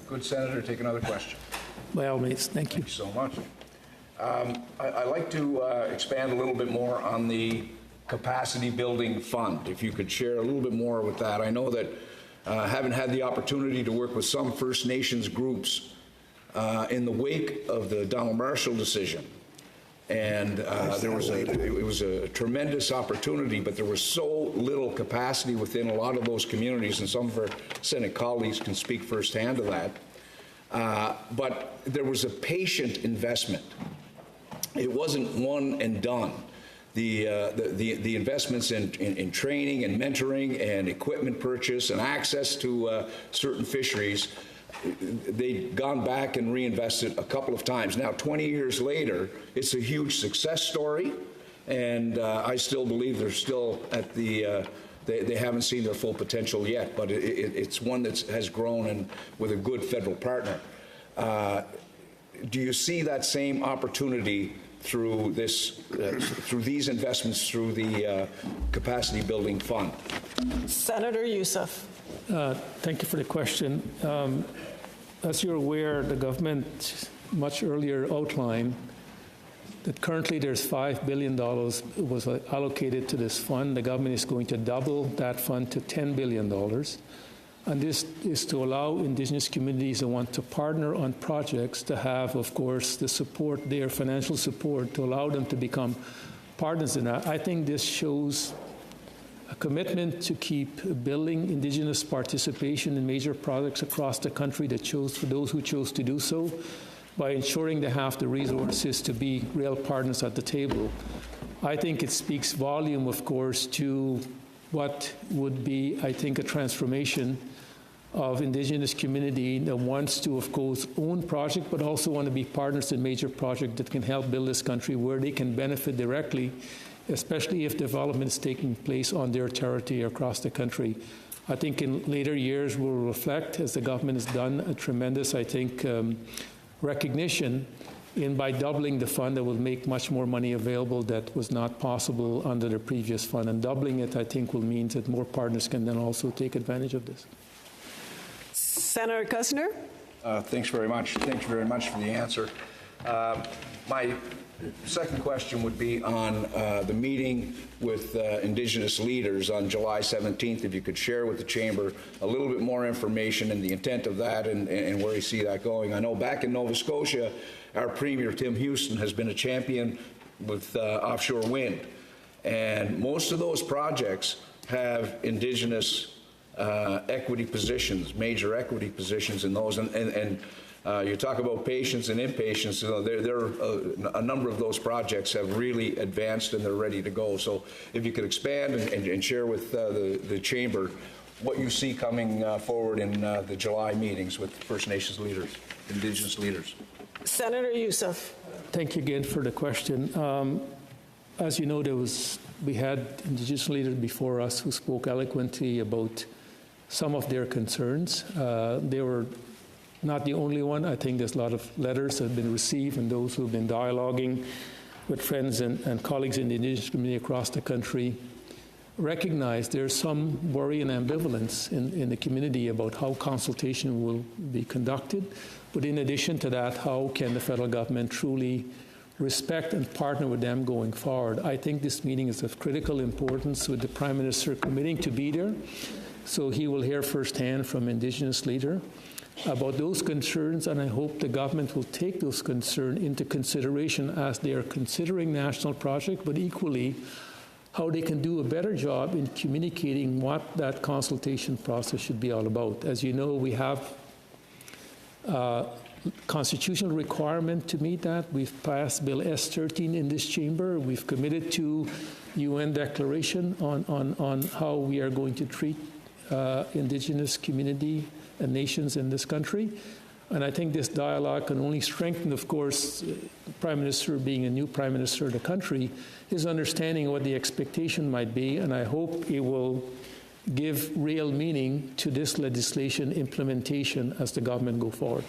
good senator take another question? By all means, thank you. Thank you so much. I'd like to expand a little bit more on the capacity building fund. If you could share a little bit more with that. I know that having had the opportunity to work with some First Nations groups in the wake of the Donald Marshall decision, and it was a tremendous opportunity, but there was so little capacity within a lot of those communities, and some of our Senate colleagues can speak firsthand to that. But there was a patient investment. It wasn't one and done. The investments in training and mentoring and equipment purchase and access to certain fisheries, they'd gone back and reinvested a couple of times. Now, 20 years later, it's a huge success story, and I still believe they're still at the they haven't seen their full potential yet, but it's one that has grown and with a good federal partner. Do you see that same opportunity through this, through these investments, through the capacity building fund? Senator Yussuff. Thank you for the question. As you're aware, the government much earlier outlined that currently there's $5 billion was allocated to this fund. The government is going to double that fund to $10 billion. And this is to allow Indigenous communities that want to partner on projects to have, of course, the support, their financial support, to allow them to become partners in that. I think this shows a commitment to keep building Indigenous participation in major projects across the country for those who chose to do so, by ensuring they have the resources to be real partners at the table. I think it speaks volume, of course, to what would be, I think, a transformation of Indigenous community that wants to, of course, own project, but also want to be partners in major projects that can help build this country where they can benefit directly, especially if development is taking place on their territory across the country. I think in later years we'll reflect, as the government has done, a tremendous, I think, recognition by doubling the fund that will make much more money available that was not possible under the previous fund. And doubling it, I think, will mean that more partners can then also take advantage of this. Senator Cuzner. Thanks very much. Thanks very much for the answer. My second question would be on the meeting with Indigenous leaders on July 17th. If you could share with the Chamber a little bit more information and the intent of that and where you see that going. I know back in Nova Scotia, our Premier, Tim Houston, has been a champion with offshore wind. And most of those projects have Indigenous equity positions, major equity positions in those. And you talk about patience and impatience. You know, a number of those projects have really advanced and they're ready to go. So if you could expand and share with the Chamber what you see coming forward in the July meetings with First Nations leaders, Indigenous leaders. Senator Yussuff. Thank you again for the question. As you know, we had Indigenous leaders before us who spoke eloquently about some of their concerns. They were not the only one. I think there's a lot of letters that have been received, and those who have been dialoguing with friends and colleagues in the Indigenous community across the country recognize there's some worry and ambivalence in the community about how consultation will be conducted. But in addition to that, how can the federal government truly respect and partner with them going forward? I think this meeting is of critical importance, with the Prime Minister committing to be there. So he will hear firsthand from Indigenous leader about those concerns, and I hope the government will take those concerns into consideration as they are considering national project, but equally how they can do a better job in communicating what that consultation process should be all about. As you know, we have constitutional requirement to meet that. We've passed Bill S-13 in this chamber. We've committed to UN declaration on how we are going to treat Indigenous community and nations in this country. And I think this dialogue can only strengthen, of course, Prime Minister being a new Prime Minister of the country, his understanding of what the expectation might be, and I hope it will give real meaning to this legislation implementation as the government go forward.